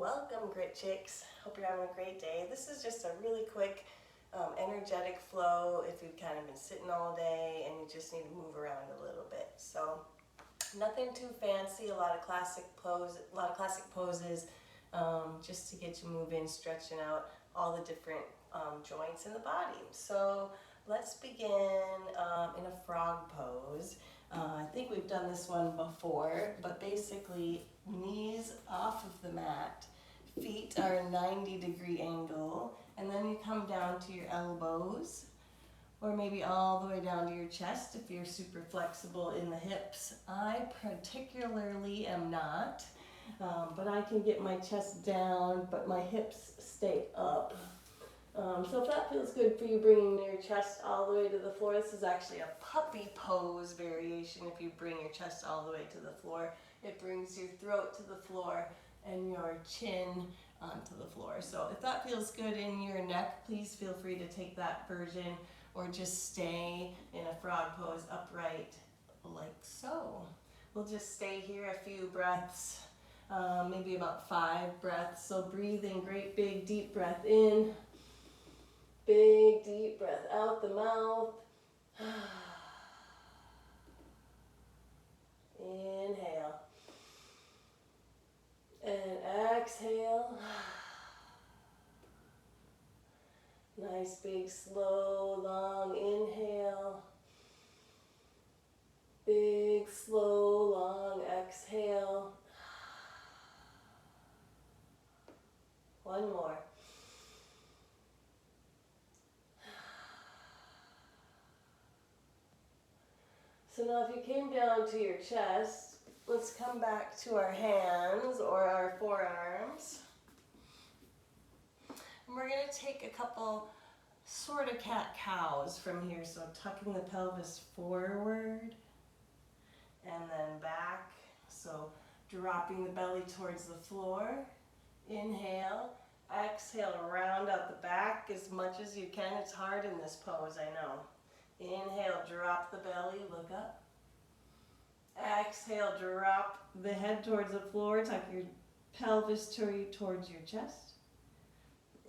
Welcome, Grit Chicks. Hope you're having a great day. This is just a really quick, energetic flow if you've kind of been sitting all day and you just need to move around a little bit. So, nothing too fancy. A lot of classic poses, just to get you moving, stretching out all the different joints in the body. So, let's begin in a frog pose. I think we've done this one before, but basically knees off of the mat, feet are a 90-degree angle, and then you come down to your elbows, or maybe all the way down to your chest if you're super flexible in the hips. I particularly am not, but I can get my chest down, but my hips stay up. So if that feels good for you, bringing your chest all the way to the floor. This is actually a puppy pose variation. If you bring your chest all the way to the floor, it brings your throat to the floor and your chin onto the floor. So if that feels good in your neck, please feel free to take that version or just stay in a frog pose upright like so. We'll just stay here a few breaths, maybe about 5 breaths. So breathe in, great big deep breath in. Big deep breath out the mouth. Inhale. And exhale. Nice big slow long inhale. Big slow long exhale. One more. So now if you came down to your chest, let's come back to our hands or our forearms. And we're going to take a couple sort of cat-cows from here. So tucking the pelvis forward and then back. So dropping the belly towards the floor. Inhale. Exhale, round out the back as much as you can. It's hard in this pose, I know. Inhale, drop the belly, look up. Exhale, drop the head towards the floor, tuck your pelvis towards your chest.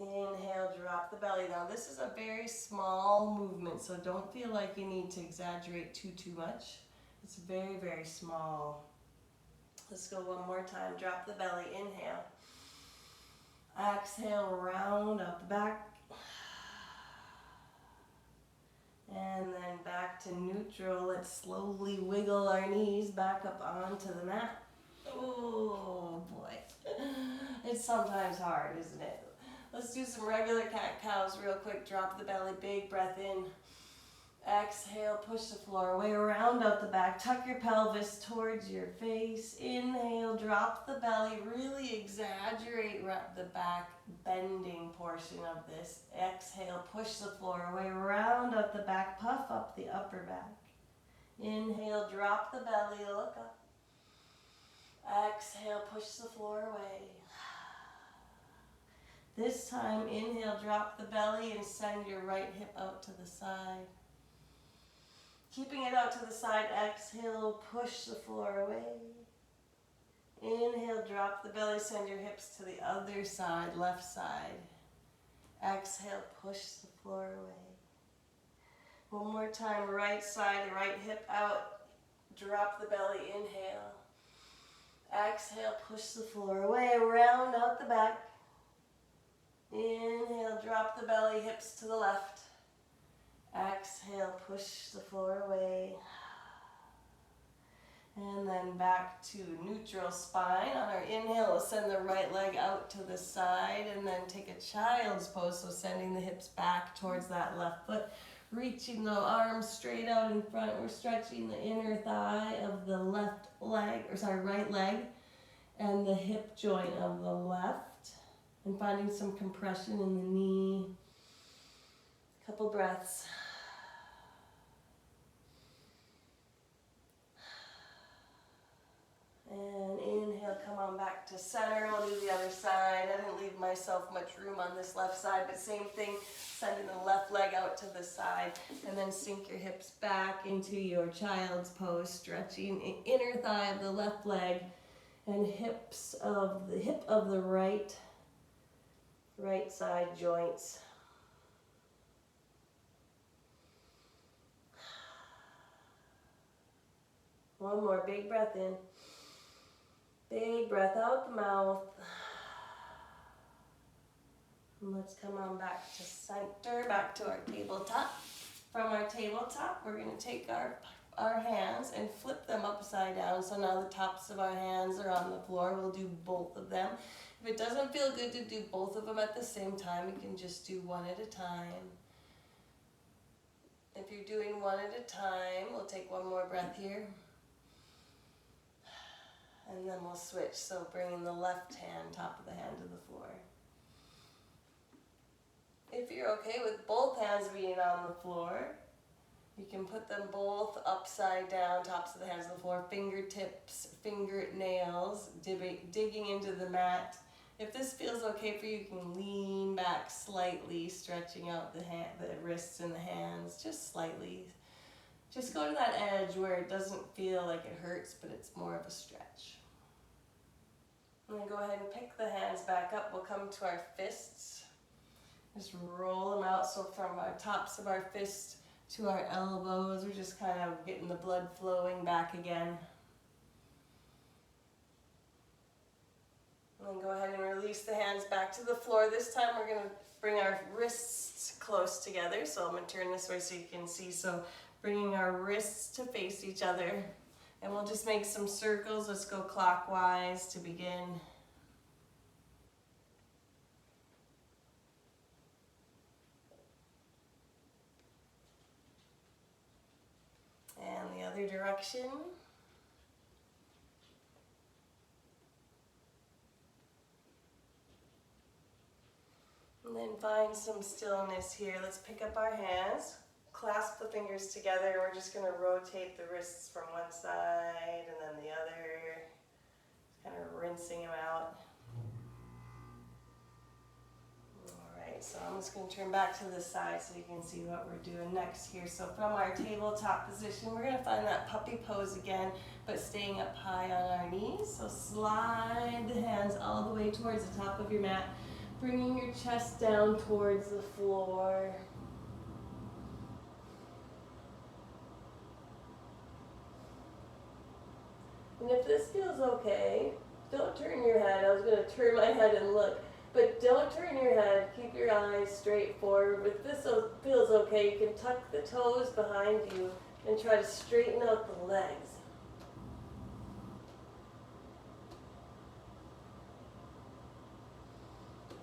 Inhale, drop the belly. Now this is a very small movement, so don't feel like you need to exaggerate too much. It's very, very small. Let's go one more time. Drop the belly, inhale. Exhale, round out the back. And then back to neutral. Let's slowly wiggle our knees back up onto the mat. Oh boy. It's sometimes hard, isn't it? Let's do some regular cat-cows real quick. Drop the belly, big breath in. Exhale, push the floor away, round out the back. Tuck your pelvis towards your face. Inhale, drop the belly. Really exaggerate the back bending portion of this. Exhale, push the floor away, round out the back, puff up the upper back. Inhale, drop the belly, look up. Exhale, push the floor away. This time, inhale, drop the belly and send your right hip out to the side. Keeping it out to the side, exhale, push the floor away. Inhale, drop the belly, send your hips to the other side, left side. Exhale, push the floor away. One more time, right side, right hip out, drop the belly, inhale. Exhale, push the floor away, round out the back. Inhale, drop the belly, hips to the left. Exhale, push the floor away. And then back to neutral spine. On our inhale, we'll send the right leg out to the side and then take a child's pose. So sending the hips back towards that left foot. Reaching the arms straight out in front. We're stretching the inner thigh of the right leg and the hip joint of the left. And finding some compression in the knee. Couple breaths. And inhale, come on back to center. We'll do the other side. I didn't leave myself much room on this left side, but same thing, sending the left leg out to the side. And then sink your hips back into your child's pose, stretching the inner thigh of the left leg and hips of the hip of the right side joints. One more big breath in. Big breath out the mouth. And let's come on back to center, back to our tabletop. From our tabletop, we're going to take our hands and flip them upside down. So now the tops of our hands are on the floor. We'll do both of them. If it doesn't feel good to do both of them at the same time, you can just do one at a time. If you're doing one at a time, we'll take one more breath here. And then we'll switch. So bringing the left hand, top of the hand to the floor. If you're okay with both hands being on the floor, you can put them both upside down, tops of the hands on the floor, fingertips, fingernails, digging into the mat. If this feels okay for you, you can lean back slightly, stretching out the wrists and the hands, just slightly. Just go to that edge where it doesn't feel like it hurts, but it's more of a stretch. And then go ahead and pick the hands back up. We'll come to our fists. Just roll them out. So from our tops of our fists to our elbows, we're just kind of getting the blood flowing back again. And then go ahead and release the hands back to the floor. This time we're going to bring our wrists close together. So I'm going to turn this way so you can see. So bringing our wrists to face each other. And we'll just make some circles. Let's go clockwise to begin. And the other direction. And then find some stillness here. Let's pick up our hands, clasp the fingers together. We're just going to rotate the wrists from one side and then the other, kind of rinsing them out. Alright, so I'm just going to turn back to this side so you can see what we're doing next here. So from our tabletop position, we're going to find that puppy pose again, but staying up high on our knees. So slide the hands all the way towards the top of your mat, bringing your chest down towards the floor. And if this feels okay, don't turn your head. I was going to turn my head and look, but don't turn your head. Keep your eyes straight forward. If this feels okay, you can tuck the toes behind you and try to straighten out the legs.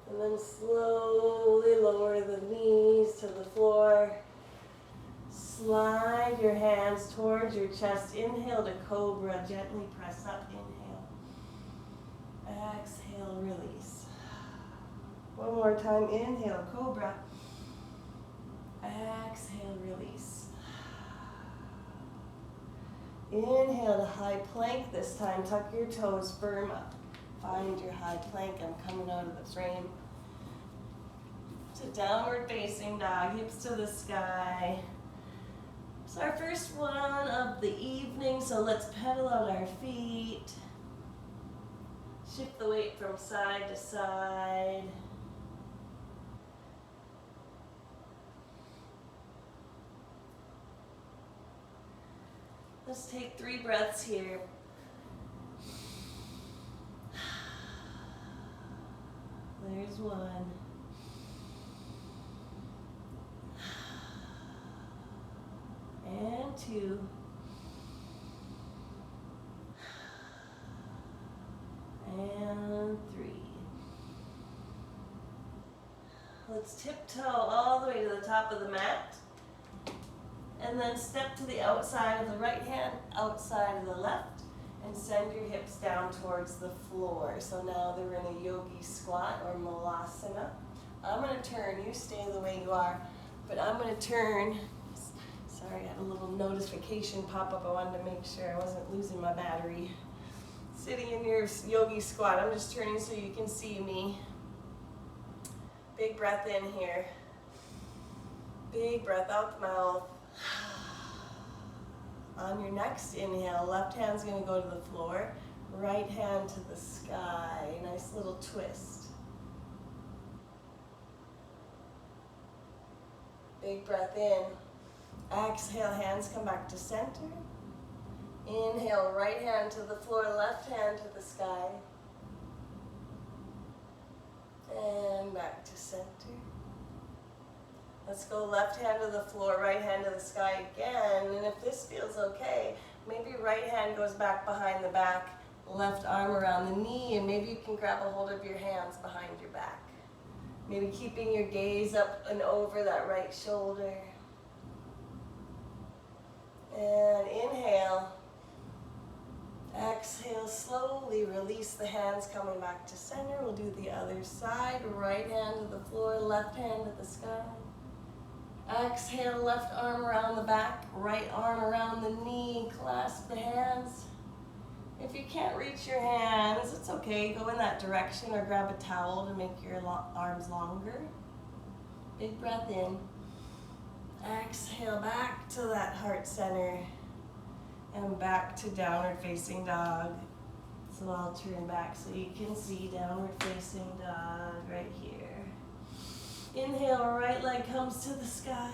And then slowly lower the knees to the floor. Slide your hands towards your chest. Inhale to cobra. Gently press up. Inhale. Exhale, release. One more time. Inhale, cobra. Exhale, release. Inhale to high plank this time. Tuck your toes firm up. Find your high plank. I'm coming out of the frame. To downward facing dog, hips to the sky. It's our first one of the evening, so let's pedal out our feet. Shift the weight from side to side. Let's take 3 breaths here. There's one. And 2. And 3. Let's tiptoe all the way to the top of the mat. And then step to the outside of the right hand, outside of the left, and send your hips down towards the floor. So now they're in a yogi squat or malasana. I'm going to turn. You stay the way you are, but I'm going to turn. Sorry, I had a little notification pop up. I wanted to make sure I wasn't losing my battery. Sitting in your yogi squat. I'm just turning so you can see me. Big breath in here. Big breath out the mouth. On your next inhale, left hand's going to go to the floor. Right hand to the sky, nice little twist. Big breath in. Exhale, hands come back to center. Inhale, right hand to the floor, left hand to the sky. And back to center. Let's go left hand to the floor, right hand to the sky again. And if this feels okay, maybe right hand goes back behind the back, left arm around the knee, and maybe you can grab a hold of your hands behind your back. Maybe keeping your gaze up and over that right shoulder. And inhale. Exhale, slowly release the hands coming back to center. We'll do the other side. Right hand to the floor, left hand to the sky. Exhale, left arm around the back, right arm around the knee. Clasp the hands. If you can't reach your hands, it's okay. Go in that direction or grab a towel to make your arms longer. Big breath in. Exhale, back to that heart center. And back to downward facing dog. So I'll turn back so you can see downward facing dog right here. Inhale, right leg comes to the sky.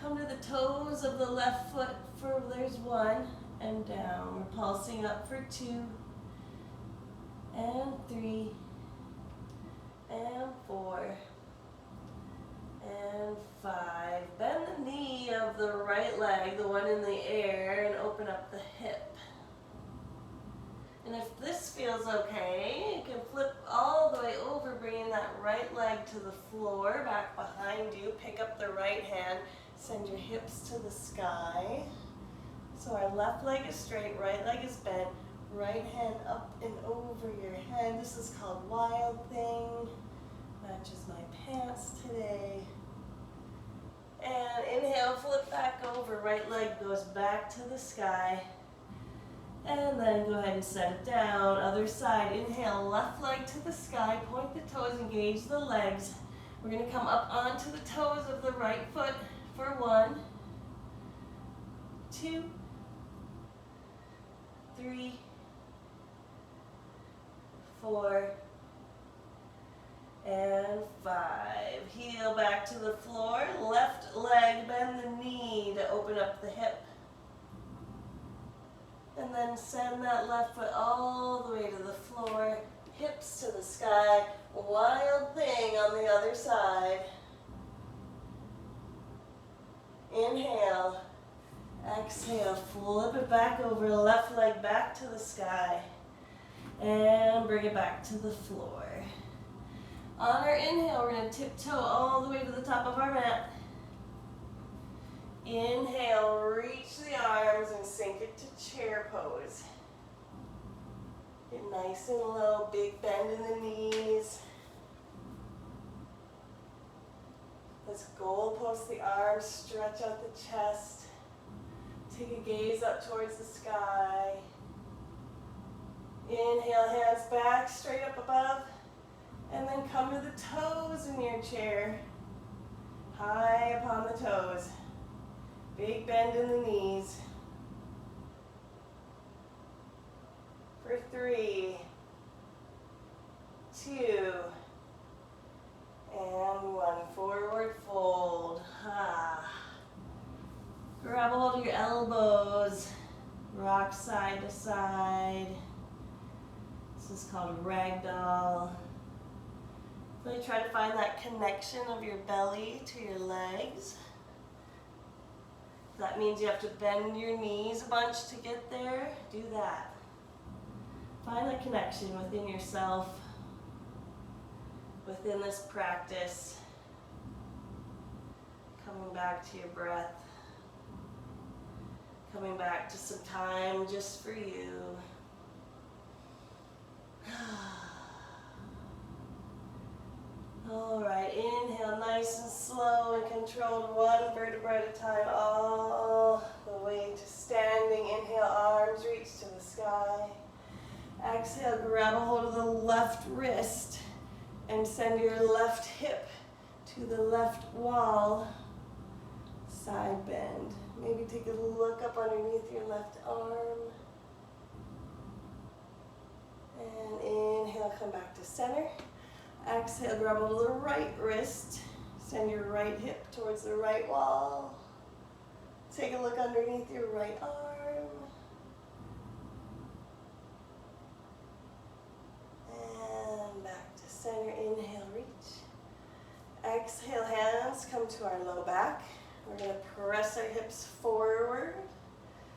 Come to the toes of the left foot for there's 1 and down. We're pulsing up for 2 and 3 and 4 and 5. Bend the knee of the right leg, the one in the air, and open up the hip. And if this feels okay, you can flip all the way over, bringing that right leg to the floor, back behind you. Pick up the right hand, send your hips to the sky. So our left leg is straight, right leg is bent, right hand up and over your head. This is called Wild Thing. Matches my pants today. And inhale, flip back over, right leg goes back to the sky. And then go ahead and set it down. Other side, inhale, left leg to the sky, point the toes, engage the legs. We're gonna come up onto the toes of the right foot for 1, 2, 3, 4, and 5. Heel back to the floor. Left leg, bend the knee to open up the hip. And then send that left foot all the way to the floor. Hips to the sky. Wild Thing on the other side. Inhale. Exhale. Flip it back over. Left leg back to the sky. And bring it back to the floor. On our inhale, we're going to tiptoe all the way to the top of our mat. Inhale, reach the arms and sink it to chair pose. Get nice and low, big bend in the knees. Let's goalpost the arms, stretch out the chest. Take a gaze up towards the sky. Inhale, hands back, straight up above. And then come to the toes in your chair. High upon the toes. Big bend in the knees. For 3, 2, and 1. Forward fold. Grab a hold of your elbows. Rock side to side. This is called ragdoll. Really try to find that connection of your belly to your legs. That means you have to bend your knees a bunch to get there. Do that. Find that connection within yourself, within this practice. Coming back to your breath. Coming back to some time just for you. All right, inhale nice and slow and controlled, 1 vertebra at a time, all the way to standing. Inhale, arms reach to the sky. Exhale, grab a hold of the left wrist and send your left hip to the left wall. Side bend. Maybe take a look up underneath your left arm. And inhale, come back to center. Exhale, grab onto the right wrist. Send your right hip towards the right wall. Take a look underneath your right arm. And back to center. Inhale, reach. Exhale, hands come to our low back. We're going to press our hips forward.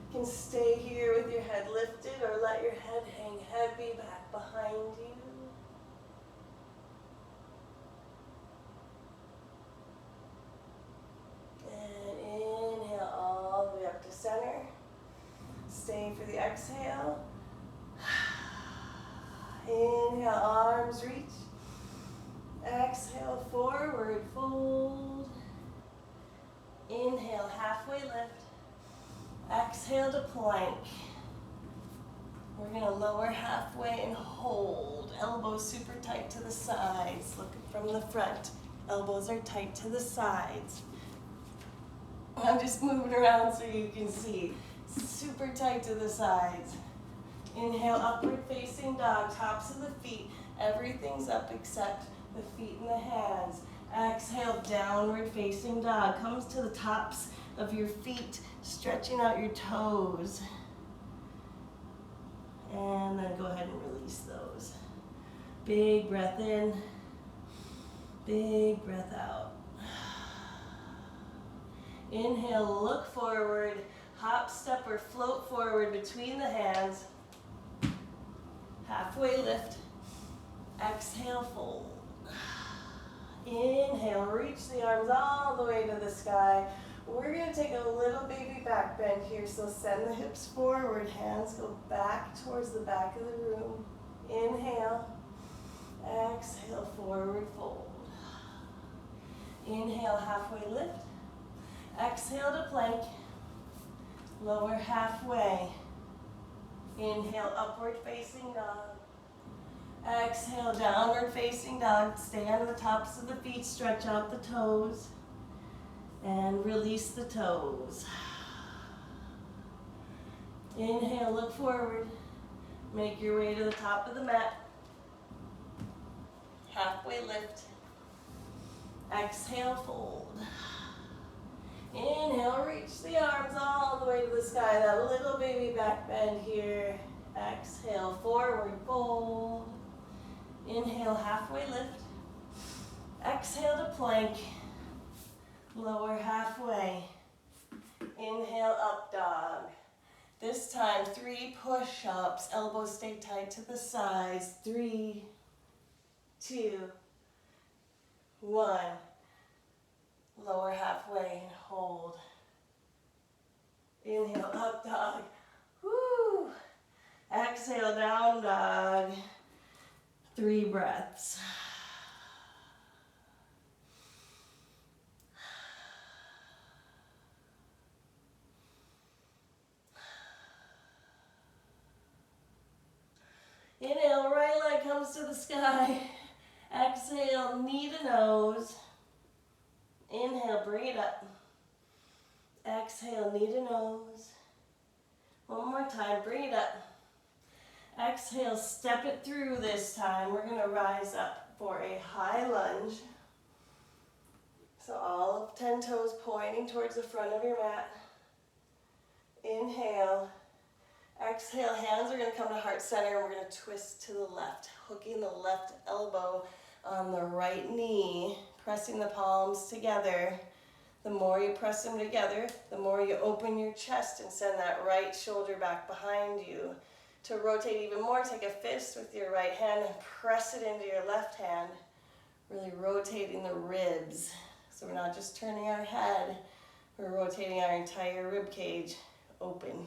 You can stay here with your head lifted or let your head hang heavy back behind you. And inhale all the way up to center. Stay for the exhale. Inhale, arms reach. Exhale, forward fold. Inhale, halfway lift. Exhale to plank. We're going to lower halfway and hold. Elbows super tight to the sides. Looking from the front. Elbows are tight to the sides. I'm just moving around so you can see. Super tight to the sides. Inhale, upward facing dog. Tops of the feet. Everything's up except the feet and the hands. Exhale, downward facing dog. Comes to the tops of your feet, stretching out your toes. And then go ahead and release those. Big breath in, big breath out. Inhale, look forward, hop, step, or float forward between the hands. Halfway lift. Exhale, fold. Inhale, reach the arms all the way to the sky. We're going to take a little baby back bend here, so send the hips forward, hands go back towards the back of the room. Inhale, exhale, forward fold. Inhale, halfway lift. Exhale to plank. Lower halfway. Inhale, upward facing dog. Exhale, downward facing dog. Stay on the tops of the feet, stretch out the toes. And release the toes. Inhale, look forward. Make your way to the top of the mat. Halfway lift. Exhale, fold. Inhale, reach the arms all the way to the sky. That little baby back bend here. Exhale, forward fold. Inhale, halfway lift. Exhale to plank. Lower halfway. Inhale, up dog. This time, 3 push-ups. Elbows stay tight to the sides. 3, 2, 1. Lower halfway and hold. Inhale, up dog. Woo! Exhale, down dog. 3 breaths. Inhale, right leg comes to the sky. Exhale, knee to nose. Inhale, bring it up. Exhale, knee to nose. One more time, bring it up. Exhale, step it through this time. We're going to rise up for a high lunge. So all of 10 toes pointing towards the front of your mat. Inhale. Exhale, hands are going to come to heart center and we're going to twist to the left, hooking the left elbow on the right knee, pressing the palms together. The more you press them together, the more you open your chest and send that right shoulder back behind you. To rotate even more, take a fist with your right hand and press it into your left hand, really rotating the ribs. So we're not just turning our head, we're rotating our entire rib cage open.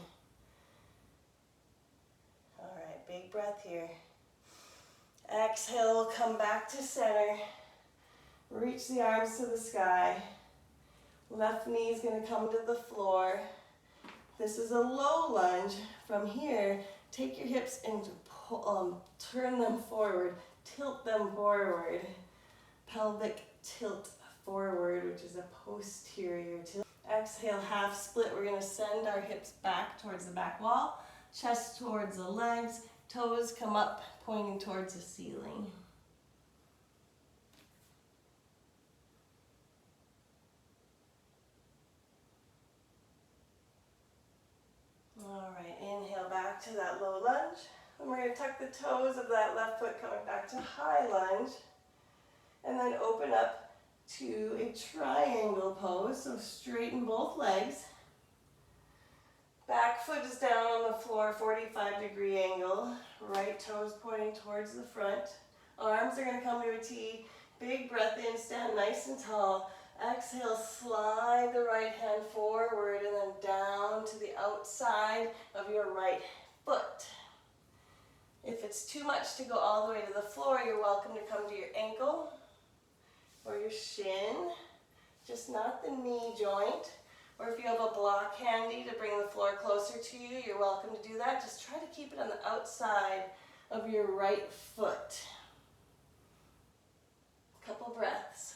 All right, big breath here. Exhale, come back to center. Reach the arms to the sky. Left knee is going to come to the floor. This is a low lunge. From here, take your hips and turn them forward. Tilt them forward. Pelvic tilt forward, which is a posterior tilt. Exhale, half split. We're going to send our hips back towards the back wall. Chest towards the legs. Toes come up pointing towards the ceiling. All right, inhale back to that low lunge. And we're going to tuck the toes of that left foot coming back to high lunge. And then open up to a triangle pose. So straighten both legs. Back foot is down on the floor, 45-degree angle. Right toes pointing towards the front. Arms are going to come to a T. Big breath in, stand nice and tall. Exhale, slide the right hand forward and then down to the outside of your right foot. If it's too much to go all the way to the floor, you're welcome to come to your ankle or your shin, just not the knee joint. Or if you have a block handy to bring the floor closer to you, you're welcome to do that. Just try to keep it on the outside of your right foot. Couple breaths.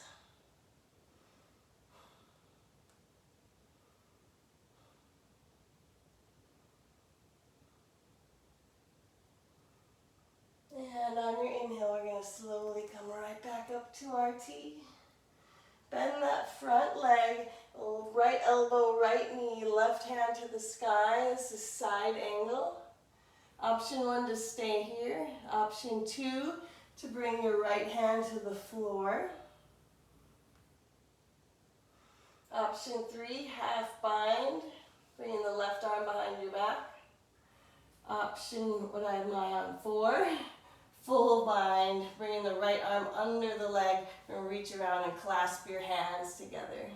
And on your inhale, we're going to slowly come right back up to our T. Bend that front leg, right elbow, right knee, left hand to the sky. This is side angle. Option 1 to stay here. Option 2 to bring your right hand to the floor. Option 3, half bind, bringing the left arm behind your back. Option, what am I on? 4, full bind, bringing the right arm under the leg and reach around and clasp your hands together.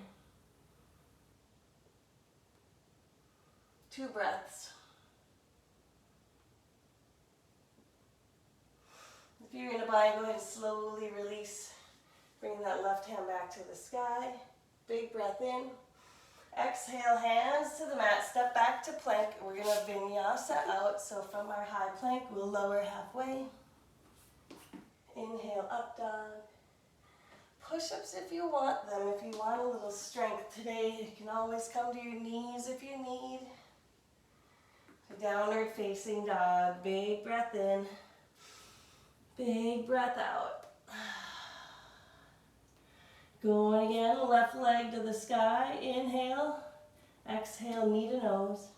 2 breaths. If you're in a bind, go ahead and slowly release. Bring that left hand back to the sky. Big breath in. Exhale, hands to the mat. Step back to plank. We're going to vinyasa out. So from our high plank, we'll lower halfway. Inhale, up dog. Push-ups if you want them. If you want a little strength today, you can always come to your knees if you need. Downward facing dog. Big breath in. Big breath out. Going again, left leg to the sky. Inhale. Exhale, knee to nose.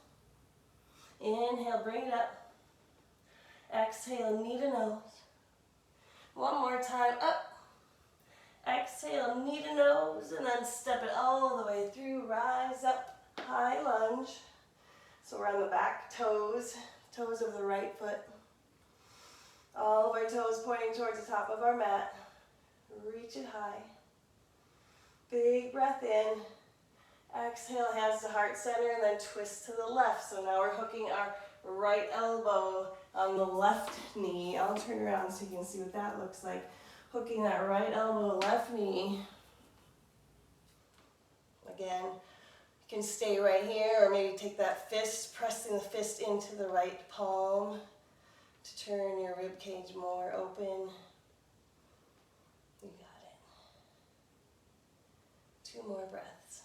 Inhale, bring it up. Exhale, knee to nose. One more time, up. Exhale, knee to nose, and then step it all the way through. Rise up, high lunge. So we're on the back toes, toes of the right foot. All of our toes pointing towards the top of our mat. Reach it high. Big breath in. Exhale, hands to heart center, and then twist to the left. So now we're hooking our right elbow on the left knee. I'll turn around so you can see what that looks like. Hooking that right elbow, left knee. Again, you can stay right here, or maybe take that fist, pressing the fist into the right palm to turn your rib cage more open. You got it. 2 more breaths.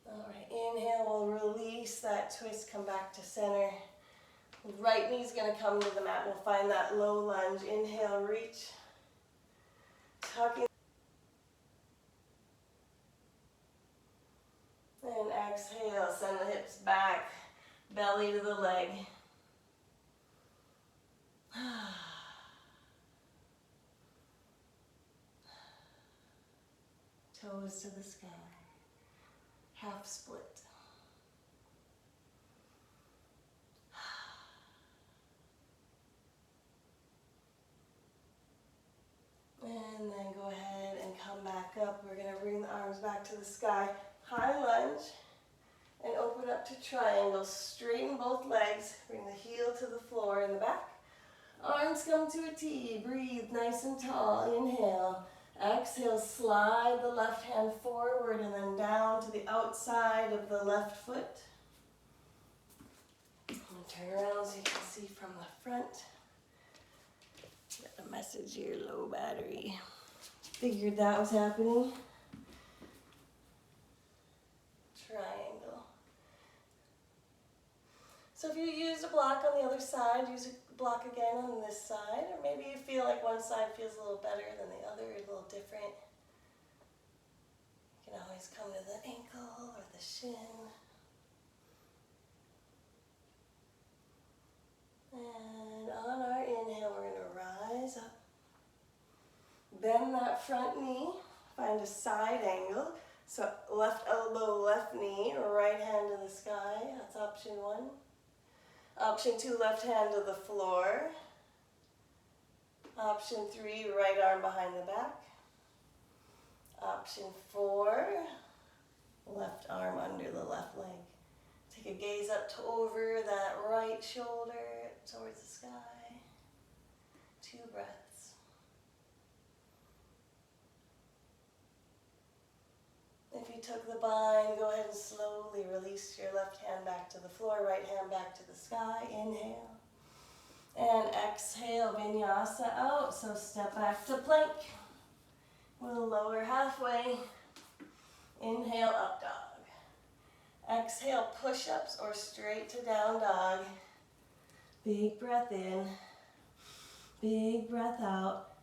All right, inhale, we'll release that twist, come back to center. Right knee's gonna come to the mat. We'll find that low lunge. Inhale, reach. Tucking. And exhale, send the hips back, belly to the leg. Toes to the sky. Half split. And then go ahead and come back up. We're going to bring the arms back to the sky. High lunge. And open up to triangle. Straighten both legs. Bring the heel to the floor in the back. Arms come to a T. Breathe nice and tall. Inhale. Exhale, slide the left hand forward and then down to the outside of the left foot. And turn around so you can see from the front. Got a message here, low battery. Figured that was happening. Triangle. So if you use a block on the other side, use a block again on this side, or maybe you feel like one side feels a little better than the other, a little different. You can always come to the ankle or the shin. And on our inhale, we're going to rise up. Bend that front knee, find a side angle. So left elbow, left knee, right hand to the sky. That's option 1. Option 2, left hand to the floor. Option 3, right arm behind the back. Option 4, left arm under the left leg. Take a gaze up to over that right shoulder towards the sky. 2 breaths. If you took the bind, go ahead and slowly release your left hand back to the floor, right hand back to the sky. Inhale. And exhale, vinyasa out. So step back to plank. We'll lower halfway. Inhale, up dog. Exhale, push-ups or straight to down dog. Big breath in. Big breath out.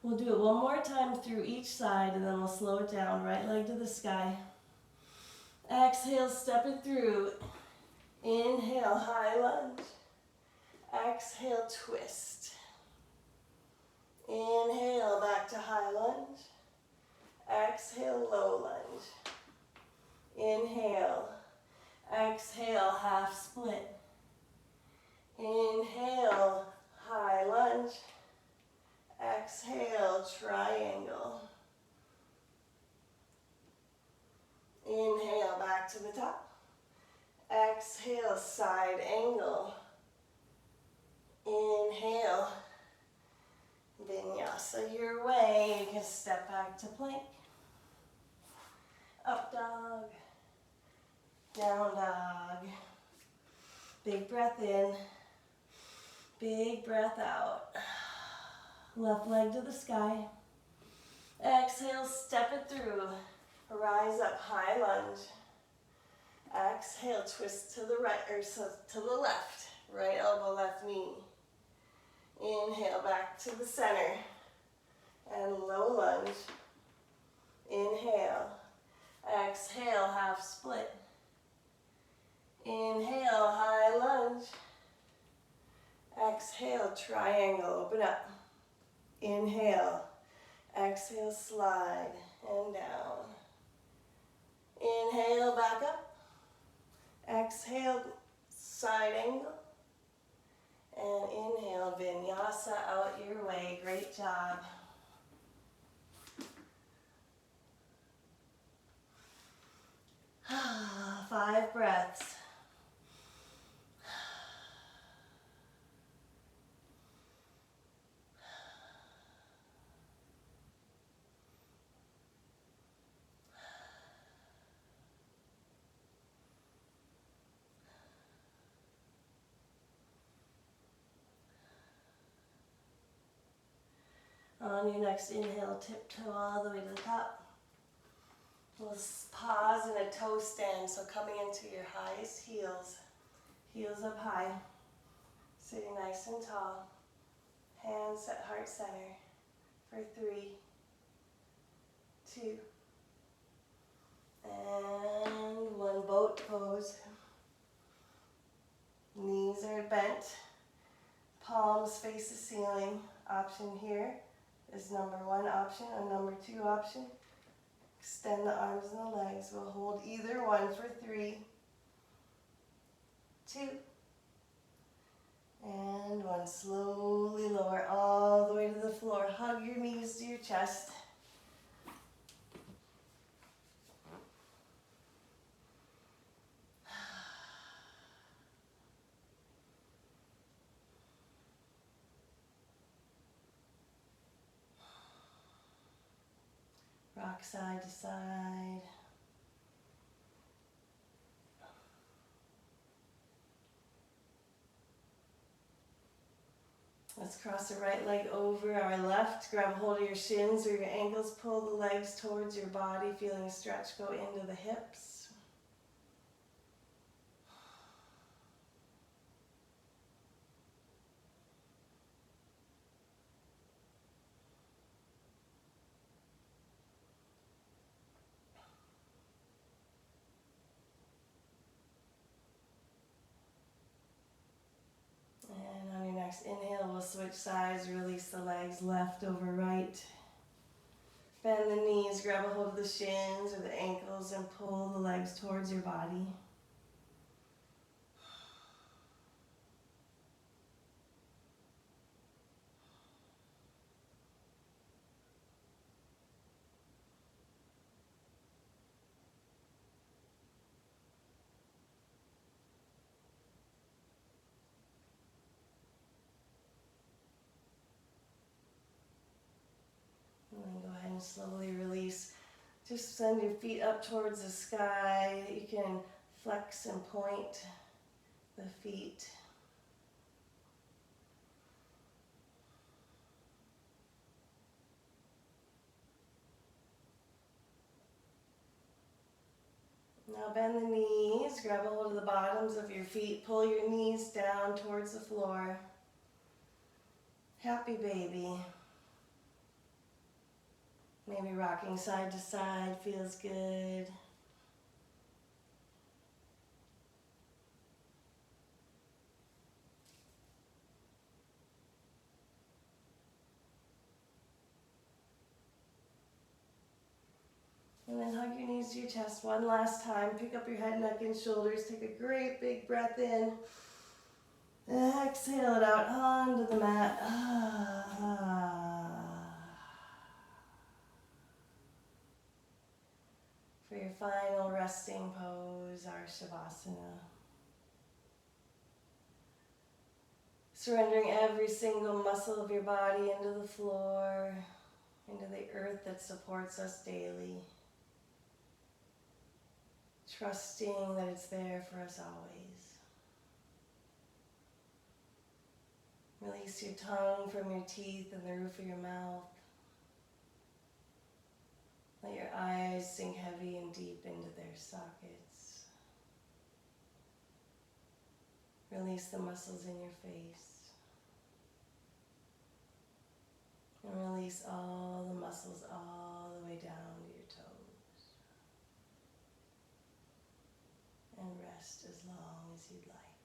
We'll do it one more time through each side and then we'll slow it down. Right leg to the sky. Exhale, step it through. Inhale, high lunge. Exhale, twist. Inhale, back to high lunge. Exhale, low lunge. Inhale. Exhale, half split. Inhale, high lunge. Exhale, triangle. Inhale, back to the top. Exhale, side angle. Inhale, vinyasa your way. You can step back to plank. Up dog. Down dog. Big breath in. Big breath out. Left leg to the sky. Exhale, step it through. Rise up, high lunge. Exhale, twist to the right, or to the left. Right elbow, left knee. Inhale, back to the center. And low lunge. Inhale. Exhale, half split. Inhale, high lunge. Exhale, triangle, open up. Inhale, exhale, slide and down. Inhale, back up. Exhale, side angle. And inhale, vinyasa out your way. Great job. Five breaths. On your next inhale, tiptoe all the way to the top. We'll pause in a toe stand, so coming into your highest heels. Heels up high. Sitting nice and tall. Hands at heart center for 3, 2, and 1. Boat pose. Knees are bent. Palms face the ceiling. Option here is number 1 option, and number 2 option. Extend the arms and the legs. We'll hold either one for 3, 2, and 1. Slowly lower all the way to the floor. Hug your knees to your chest. Rock side to side. Let's cross the right leg over our left. Grab hold of your shins or your ankles. Pull the legs towards your body, feeling a stretch go into the hips. switch sides, release the legs, left over right. Bend the knees, grab a hold of the shins or the ankles and pull the legs towards your body. And then go ahead and slowly release. Just send your feet up towards the sky. You can flex and point the feet. Now bend the knees, grab a hold of the bottoms of your feet, pull your knees down towards the floor. Happy baby. Maybe rocking side to side feels good. And then hug your knees to your chest one last time. Pick up your head, neck, and shoulders. Take a great big breath in. Exhale it out onto the mat. For your final resting pose, our Shavasana. Surrendering every single muscle of your body into the floor, into the earth that supports us daily. Trusting that it's there for us always. Release your tongue from your teeth and the roof of your mouth. Let your eyes sink heavy and deep into their sockets. Release the muscles in your face. And release all the muscles all the way down to your toes. And rest as long as you'd like.